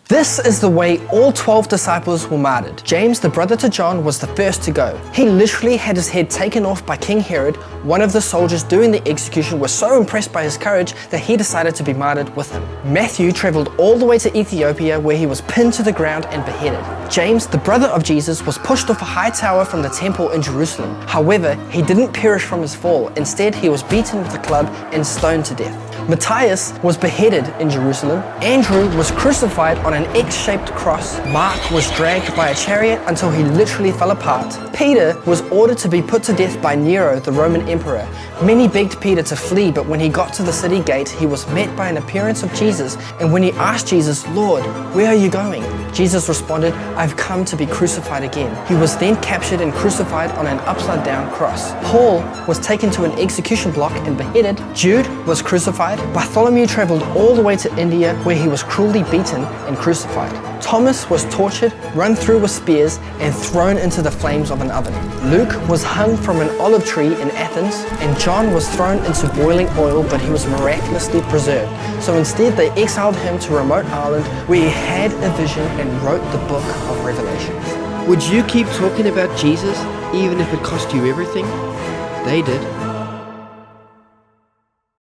This is the way all 12 disciples were martyred. James, the brother to John, was the first to go. He literally had his head taken off by King Herod. One of the soldiers doing the execution was so impressed by his courage that he decided to be martyred with him. Matthew traveled all the way to Ethiopia, where he was pinned to the ground and beheaded. James, the brother of Jesus, was pushed off a high tower from the temple in Jerusalem. However, he didn't perish from his fall. Instead, he was beaten with a club and stoned to death. Matthias was beheaded in Jerusalem. Andrew was crucified on an X-shaped cross. Mark was dragged by a chariot until he literally fell apart. Peter was ordered to be put to death by Nero, the Roman emperor. Many begged Peter to flee, but when he got to the city gate, he was met by an appearance of Jesus, and when he asked Jesus, "Lord, where are you going?" Jesus responded, "I've come to be crucified again." He was then captured and crucified on an upside-down cross. Paul was taken to an execution block and beheaded. Jude was crucified. Bartholomew traveled all the way to India, where he was cruelly beaten and crucified. Thomas was tortured, run through with spears, and thrown into the flames of an oven. Luke was hung from an olive tree in Athens, and John was thrown into boiling oil, but he was miraculously preserved. So instead they exiled him to a remote island where he had a vision and wrote the book of Revelation. Would you keep talking about Jesus even if it cost you everything? They did.